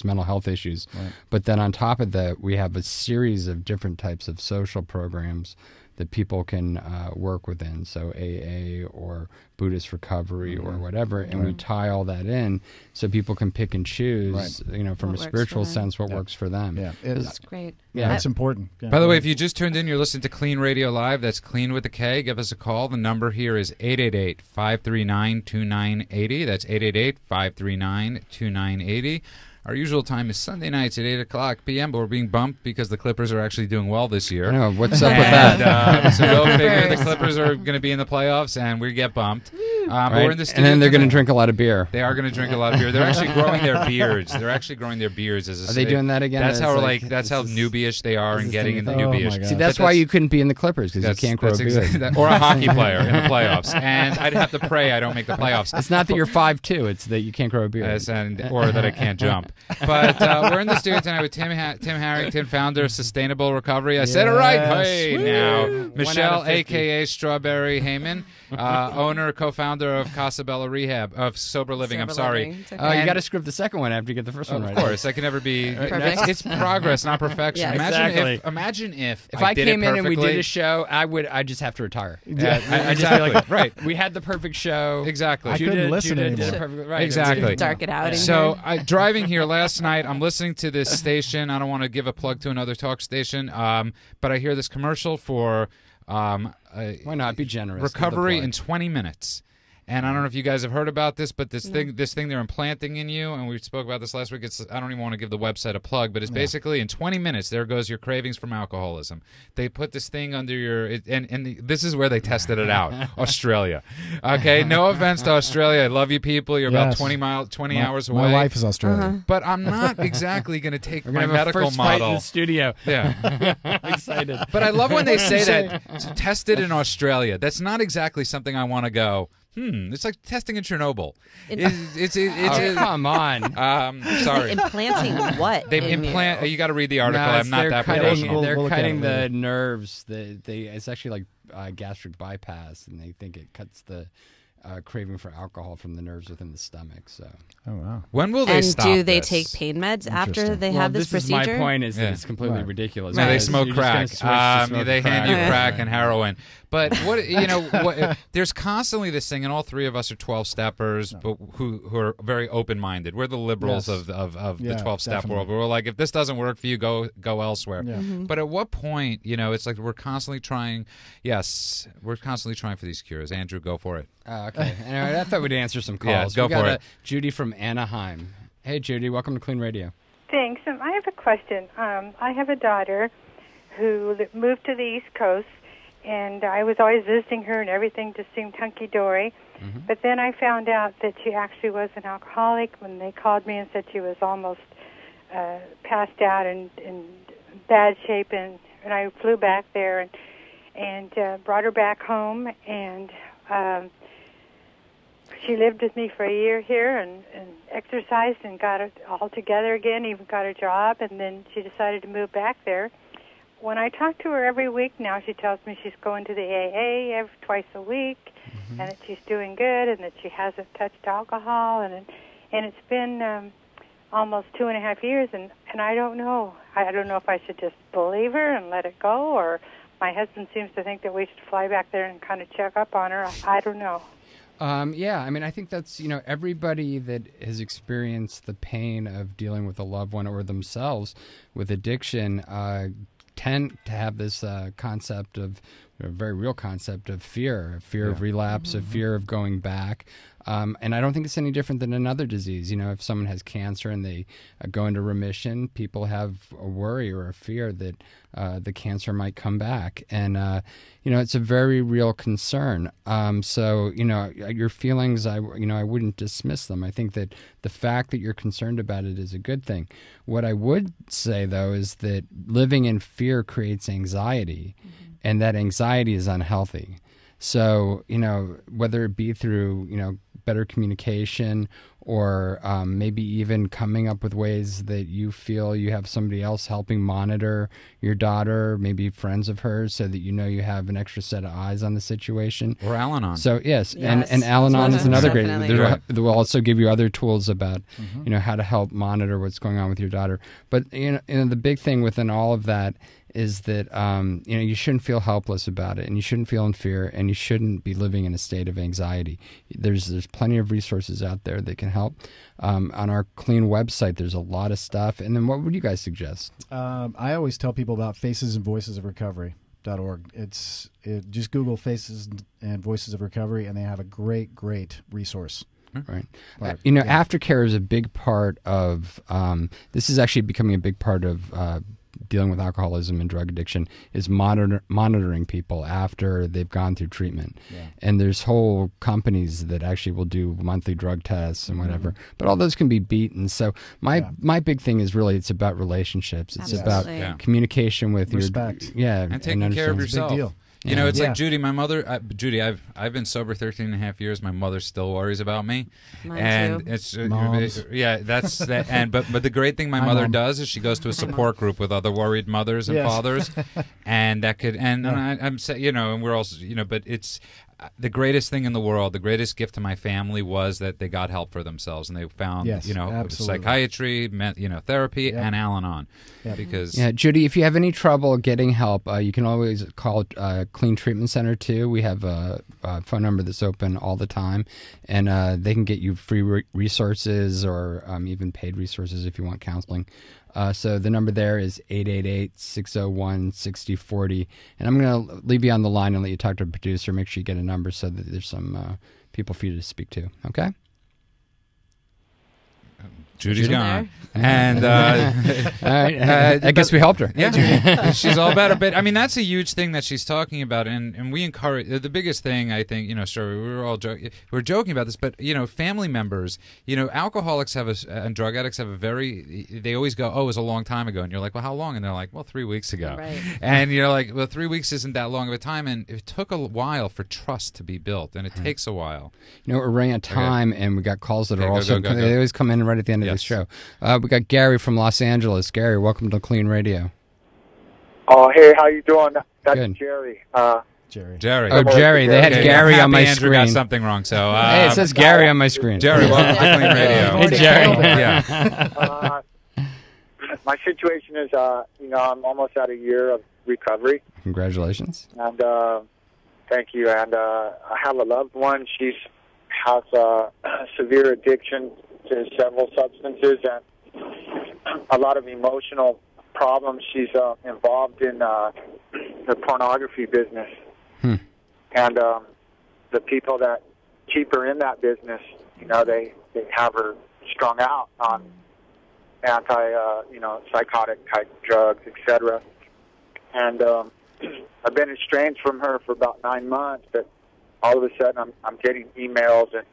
mental health issues. Right. But then on top of that, we have a series of different types of social programs that people can work within, so AA or Buddhist recovery or whatever, and we tie all that in so people can pick and choose, you know, from a spiritual sense, what works for them. Yeah, that's great. Yeah, that's important. Yeah. By the way, if you just tuned in, you're listening to KLEAN Radio Live. That's KLEAN with a K. Give us a call. The number here is 888-539-2980. That's 888-539-2980. Our usual time is Sunday nights at 8 o'clock p.m., but we're being bumped because the Clippers are actually doing well this year. I know. What's up with that? So go figure. The Clippers are going to be in the playoffs, and we get bumped. But we're in the studio and then they're going to tonight. drink a lot of beer. They are going to drink a lot of beer. They're actually growing their beards. They're actually growing their beards as a Are they doing that again? That's It's how like- that's how newbie-ish they are and getting in the thing. Oh, newbie-ish. my God. See, that's why you couldn't be in the Clippers, because you can't grow a beard. or a hockey player in the playoffs. And I'd have to pray I don't make the playoffs. It's not that you're 5'2", it's that you can't grow a beard. Or that I can't jump. But we're in the studio tonight with Tim Harrington, founder of Sustainable Recovery. I said it right. Yes. Hey, Woo. now. Michelle, 50. a.k.a. Strawberry Heymann, owner, co-founder of Casa Bella Sober Living. I'm Sober sorry. Living. It's Oh, okay. you got to script the second one after you get the first one right. Of course, I can never be. Perfect. It's progress, not perfection. Yeah, Imagine if If I did came it in and we did perfectly. a show, I'd just have to retire. Yeah, I'd just be exactly. like, Right. We had the perfect show. Exactly. I couldn't listen Judah did anymore. it perfectly right. Exactly. Dark it out. in So here. driving here last night, I'm listening to this station. I don't want to give a plug to another talk station, but I hear this commercial for Why not? Be generous. Give the recovery plug. in 20 minutes. And I don't know if you guys have heard about this, but this thing they're implanting in you, and we spoke about this last week. I don't even want to give the website a plug, but it's basically in 20 minutes, there goes your cravings from alcoholism. They put this thing under your, this is where they tested it out, Australia. Okay, no offense to Australia. I love you people. You're about Yes. 20 hours away. My wife is Australian. But I'm not exactly going to take We're my gonna have a medical first fight in model. the studio. Yeah. I'm excited. But I love when they say that tested in Australia. That's not exactly something I want to go. It's like testing in Chernobyl. Oh, come on. Sorry. Implanting what? They in implant. you? You got to read the article. No, I'm not they're that cutting, professional. They're We'll look at cutting it the later. nerves. It's actually like gastric bypass, and they think it cuts the craving for alcohol from the nerves within the stomach. So, Oh, wow. When will they And stop do they this? take pain meds after Interesting. they well, have this is procedure? my point. Is that Yeah. it's completely Right. ridiculous. No, they Because smoke you're just gonna crack. switch to smoking They hand crack. you Yeah. crack and heroin. But what there's constantly this thing, and all three of us are 12-steppers, but who are very open-minded. We're the liberals Yes. of the Yeah, 12-step definitely. world. We're like, if this doesn't work for you, go elsewhere. Yeah. But at what point, it's like we're constantly trying. Yes, we're constantly trying for these cures. Andrew, go for it. Oh, okay. Anyway, I thought we'd answer some calls. Yeah, go we got for it. Judy from Anaheim. Hey, Judy. Welcome to Clean Radio. Thanks. I have a question. I have a daughter who moved to the East Coast, and I was always visiting her, and everything just seemed hunky-dory. Mm-hmm. But then I found out that she actually was an alcoholic when they called me and said she was almost passed out and in bad shape, and I flew back there and brought her back home, and she lived with me for a year here and exercised and got it all together again, even got a job, and then she decided to move back there. When I talk to her every week now, she tells me she's going to the AA twice a week, and that she's doing good, and that she hasn't touched alcohol, and it's been almost 2.5 years, and I don't know. I don't know if I should just believe her and let it go, or my husband seems to think that we should fly back there and kind of check up on her. I don't know. Yeah, I mean, I think that's, everybody that has experienced the pain of dealing with a loved one or themselves with addiction tend to have this concept of, a very real concept of fear of relapse, of fear of going back. And I don't think it's any different than another disease. If someone has cancer and they go into remission, people have a worry or a fear that the cancer might come back. And, it's a very real concern. So, your feelings, I wouldn't dismiss them. I think that the fact that you're concerned about it is a good thing. What I would say, though, is that living in fear creates anxiety, and that anxiety is unhealthy. So, whether it be through, better communication or maybe even coming up with ways that you feel you have somebody else helping monitor your daughter, maybe friends of hers, so that you have an extra set of eyes on the situation. Or Al-Anon. So, yes. Yes. And Al-Anon is another great. Definitely. They will also give you other tools about, how to help monitor what's going on with your daughter. But, the big thing within all of that is that you shouldn't feel helpless about it, and you shouldn't feel in fear, and you shouldn't be living in a state of anxiety. There's plenty of resources out there that can help. On our Clean website, there's a lot of stuff. And then what would you guys suggest? I always tell people about Faces and Voices of Recovery.org. Just Google Faces and Voices of Recovery, and they have a great resource. Right. Right. Aftercare is a big part of, this is actually becoming a big part of dealing with alcoholism and drug addiction is monitoring people after they've gone through treatment. Yeah. And there's whole companies that actually will do monthly drug tests and whatever. But all those can be beaten. So my big thing is really it's about relationships. It's Absolutely. about communication with respect. And taking care of yourself. Big deal. You know, it's like Judy, my mother. Judy, I've been sober 13 and a half years. My mother still worries about me, Mine and too. it's Moms. that's that. And but the great thing my mother does is she goes to a support group with other worried mothers and fathers, and that could and I'm saying, you know, and we're also, you know, but it's. The greatest thing in the world, the greatest gift to my family was that they got help for themselves and they found, you know, absolutely. Psychiatry, you know, therapy, and Al-Anon. Because Judy, if you have any trouble getting help, you can always call Clean Treatment Center too. We have a phone number that's open all the time, and they can get you free resources or even paid resources if you want counseling. So the number there is 888-601-6040. And I'm going to leave you on the line and let you talk to a producer. Make sure you get a number so that there's some people for you to speak to. Okay? Judy's gone. And I guess we helped her. Yeah, she's all about it. But I mean, that's a huge thing that she's talking about, and we encourage. The biggest thing, I think, you know, sure, we're joking about this, but you know, family members, you know, alcoholics and drug addicts have they always go, oh, it was a long time ago, and you're like, well, how long? And they're like, well, 3 weeks ago. Right. And you're like, well, 3 weeks isn't that long of a time, and it took a while for trust to be built, and it takes a while. You know, we're running out of time, and we got calls that are also go. They always come in right at the end of the show. We got Gary from Los Angeles. Gary, welcome to Clean Radio. Oh, hey, how you doing? That's Good. Jerry. Jerry. Oh, Jerry. They had Gary on my Andrew screen. got something wrong. So hey, it says Gary on my screen. Jerry, welcome to Clean Radio. Hey, Jerry. Yeah. My situation is, you know, I'm almost at a year of recovery. Congratulations. And thank you. And I have a loved one. She has severe addiction to several substances and a lot of emotional problems. She's involved in the pornography business. And the people that keep her in that business, you know, they have her strung out on you know, psychotic type drugs, etc. And I've been estranged from her for about 9 months, but all of a sudden I'm getting emails and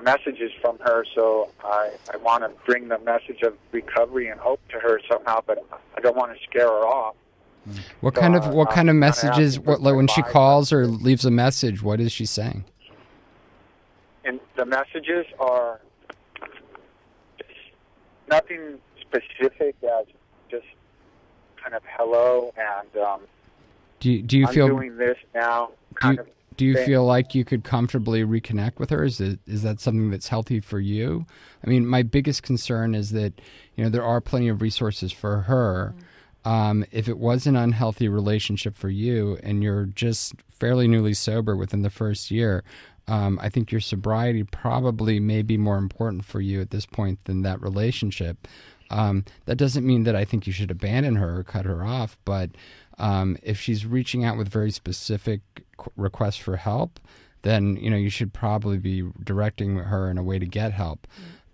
messages from her, so I want to bring the message of recovery and hope to her somehow, but I don't want to scare her off. What kind of messages? What, like when she calls or leaves a message, what is she saying? And the messages are nothing specific, as just kind of hello and do you I'm feel doing this now? Do you feel like you could comfortably reconnect with her? Is that something that's healthy for you? I mean, my biggest concern is that, you know, there are plenty of resources for her. If it was an unhealthy relationship for you and you're just fairly newly sober within the first year, I think your sobriety probably may be more important for you at this point than that relationship. That doesn't mean that I think you should abandon her or cut her off, but if she's reaching out with very specific requests for help, then, you know, you should probably be directing her in a way to get help.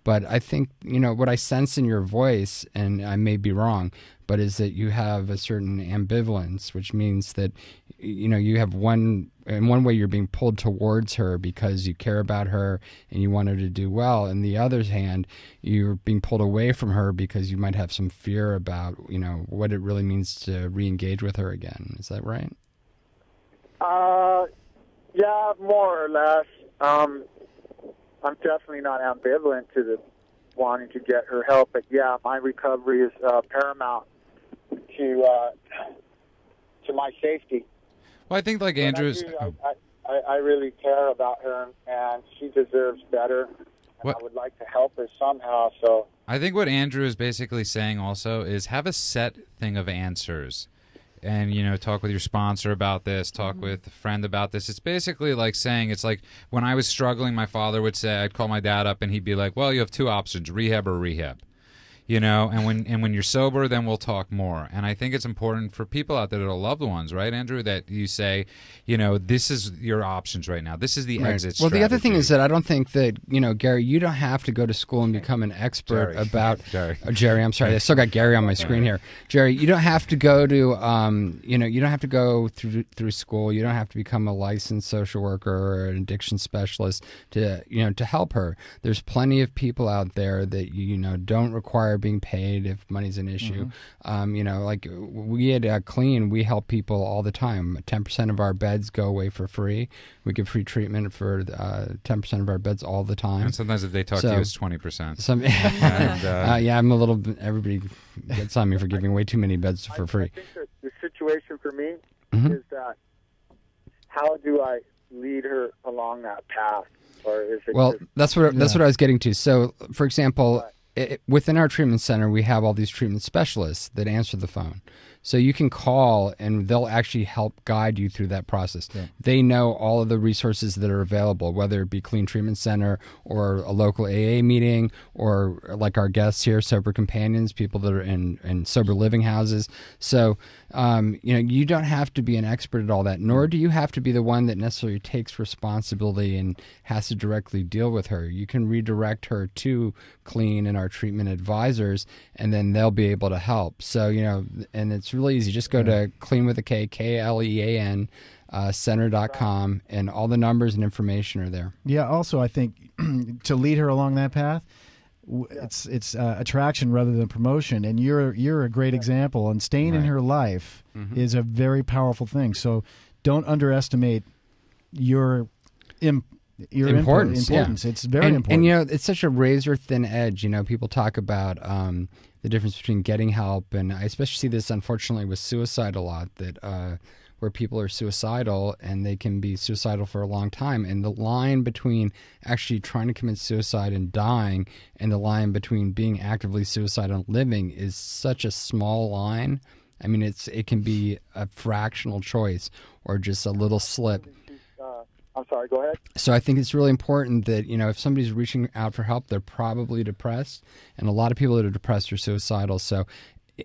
But I think, you know, what I sense in your voice, and I may be wrong, but is that you have a certain ambivalence, which means that, you know, you have in one way you're being pulled towards her because you care about her and you want her to do well. And the other hand, you're being pulled away from her because you might have some fear about, you know, what it really means to re-engage with her again. Is that right? Yeah, more or less. I'm definitely not ambivalent to the wanting to get her help, but yeah, my recovery is paramount to my safety. Well, I think like Andrew's... I really care about her, and she deserves better, and I would like to help her somehow. So I think what Andrew is basically saying also is have a set thing of answers. And, you know, talk with your sponsor about this, talk with a friend about this. It's basically like saying, it's like when I was struggling, my father would say, I'd call my dad up and he'd be like, well, you have two options, rehab or rehab. and when you're sober, then we'll talk more. And I think it's important for people out there that are loved ones, right, Andrew, that you say, this is your options right now. This is the exit strategy. Well, the other thing is that I don't think that, Gary, you don't have to go to school and become an expert about Jerry. I'm sorry, I still got Gary on my screen here. Jerry, you don't have to go to, you don't have to go through school. You don't have to become a licensed social worker or an addiction specialist to help her. There's plenty of people out there that don't require being paid if money's an issue. Like we at KLEAN, we help people all the time. 10% of our beds go away for free. We give free treatment for 10% of our beds all the time. And sometimes if they talk to you, it's 20%. I'm a little. Everybody gets on me for giving away too many beds for free. I think that the situation for me is that how do I lead her along that path, or is it? That's what I was getting to. So, for example. Within our treatment center, we have all these treatment specialists that answer the phone. So you can call, and they'll actually help guide you through that process. Yeah. They know all of the resources that are available, whether it be KLEAN Treatment Center or a local AA meeting, or like our guests here, Sober Companions, people that are in sober living houses. So, you don't have to be an expert at all that, nor do you have to be the one that necessarily takes responsibility and has to directly deal with her. You can redirect her to KLEAN and our treatment advisors, and then they'll be able to help. So, and it's really easy. Just go to KLEAN with a K, KLEAN, center.com, and all the numbers and information are there. Yeah, also I think to lead her along that path, it's attraction rather than promotion, and you're a great example, and staying in her life is a very powerful thing. So don't underestimate your importance. Yeah. It's very important. And it's such a razor thin edge. People talk about the difference between getting help, and I especially see this unfortunately with suicide a lot, that where people are suicidal and they can be suicidal for a long time, and the line between actually trying to commit suicide and dying and the line between being actively suicidal and living is such a small line. I mean, it can be a fractional choice or just a little slip. I'm sorry, go ahead. So I think it's really important that, if somebody's reaching out for help, they're probably depressed, and a lot of people that are depressed are suicidal. So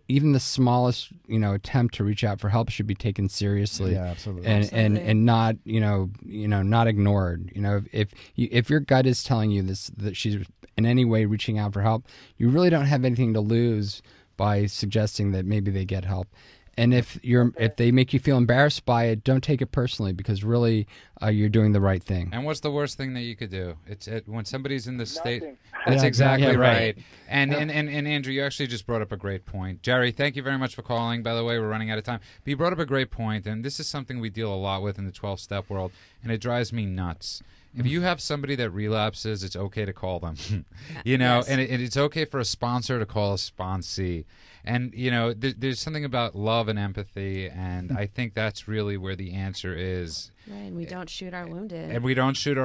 even the smallest, attempt to reach out for help should be taken seriously. Yeah, absolutely. And not, not ignored. If your gut is telling you that she's in any way reaching out for help, you really don't have anything to lose by suggesting that maybe they get help. And if they make you feel embarrassed by it, don't take it personally, because really you're doing the right thing. And what's the worst thing that you could do? It's when somebody's in the state. Nothing. That's exactly right. And Andrew, you actually just brought up a great point. Jerry, thank you very much for calling. By the way, we're running out of time. But you brought up a great point, and this is something we deal a lot with in the 12-step world, and it drives me nuts. If you have somebody that relapses, it's okay to call them, Yes. and it's okay for a sponsor to call a sponsee. And, there's something about love and empathy, and I think that's really where the answer is. Right, and we don't shoot our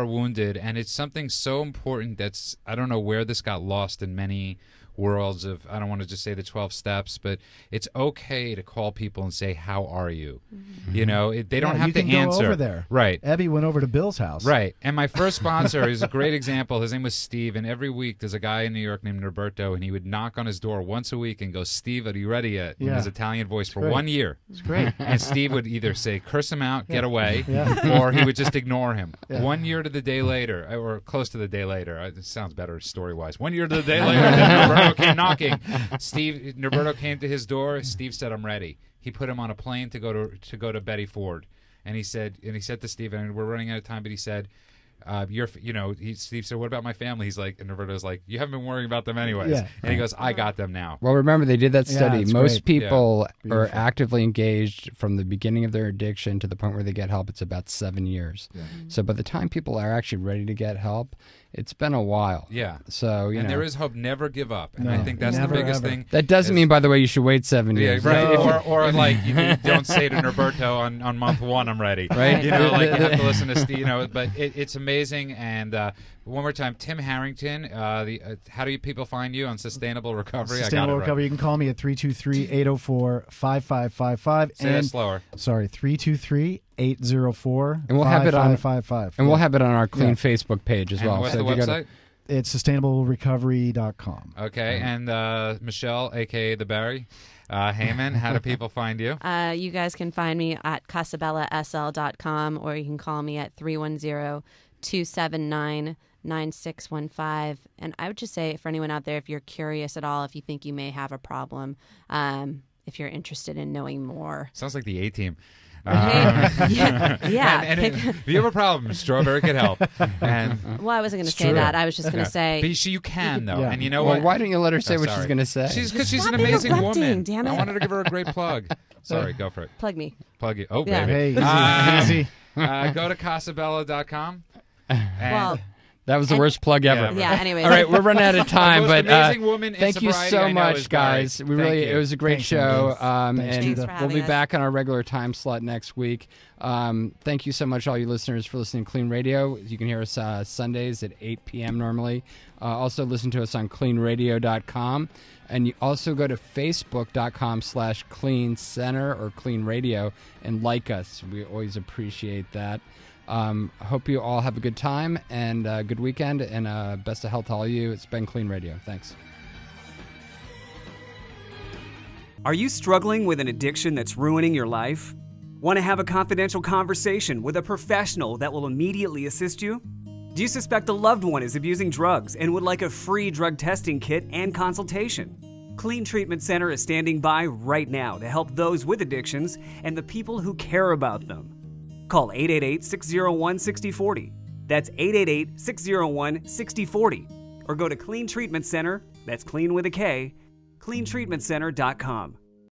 wounded. And it's something so important that's, I don't know where this got lost in many worlds of, I don't want to just say the 12 steps, but it's okay to call people and say, how are you? Mm-hmm. They don't have to answer. Go over there. Right. Abby went over to Bill's house. Right. And my first sponsor is a great example. His name was Steve, and every week there's a guy in New York named Roberto, and he would knock on his door once a week and go, Steve, are you ready yet? In his Italian voice for 1 year. It's great. And Steve would either say, curse him out, get away, or he would just ignore him. 1 year to the day later, or close to the day later. It sounds better story-wise. 1 year to the day later, then Roberto came knocking. Roberto came to his door. Steve said, I'm ready. He put him on a plane to go to Betty Ford. And he said to Steve, and we're running out of time, but he said, Steve said, what about my family? He's like, and Roberto's like, you haven't been worrying about them anyways. Yeah. And he goes, I got them now. Well, remember, they did that study. Yeah, most great. people are actively engaged from the beginning of their addiction to the point where they get help. It's about 7 years. Yeah. So by the time people are actually ready to get help, it's been a while. Yeah. So, and there is hope. Never give up. And I think that's the biggest thing. That doesn't mean, by the way, you should wait 7 years. Yeah, right. No. Or like, you don't say to Roberto on month 1, I'm ready. Right. You have to listen to Steve, but it's amazing. And one more time, Tim Harrington, how do people find you on Sustainable Recovery? Sustainable Recovery. You can call me at 323-804-5555. Say that slower. Sorry, 323-804-5555. And we'll have it on 5555. And we'll have it on our KLEAN Facebook page as well. What's the website? It's sustainablerecovery.com. Okay, and Michelle, a.k.a. The Barry, Heymann, how do people find you? You guys can find me at casabellasl.com, or you can call me at 310-279-9615. And I would just say, for anyone out there, if you're curious at all, if you think you may have a problem, if you're interested in knowing more. Sounds like the A-Team. Yeah. And if you have a problem, Strawberry could help. Well, I wasn't going to say that. I was just going to say. But you can, though. Yeah. And you know Well, what? why don't you let her say what she's going to say? Because she's an Stop amazing interrupting, woman. damn it. I wanted to give her a great plug. Sorry, go for it. Plug me. Plug you. Oh, Yeah. baby. Hey, easy. Go to casabella.com. Well, That was the worst plug ever. yeah, anyways. All right, we're running out of time, Most but amazing woman in thank you sobriety so I know much, is Barry. guys. We Thank really, you. it was a great Thanks, show, Andy. and Thanks for we'll having be us. back on our regular time slot next week. Thank you so much, all you listeners, for listening to Clean Radio. You can hear us Sundays at 8 p.m. normally. Also, listen to us on cleanradio.com. And you also go to facebook.com/Clean Center or Clean Radio and like us. We always appreciate that. Hope you all have a good time and a good weekend, and best of health to all of you. It's been Clean Radio. Thanks. Are you struggling with an addiction that's ruining your life? Want to have a confidential conversation with a professional that will immediately assist you? Do you suspect a loved one is abusing drugs and would like a free drug testing kit and consultation? Clean Treatment Center is standing by right now to help those with addictions and the people who care about them. Call 888-601-6040. That's 888-601-6040. Or go to Clean Treatment Center, that's clean with a K, cleantreatmentcenter.com.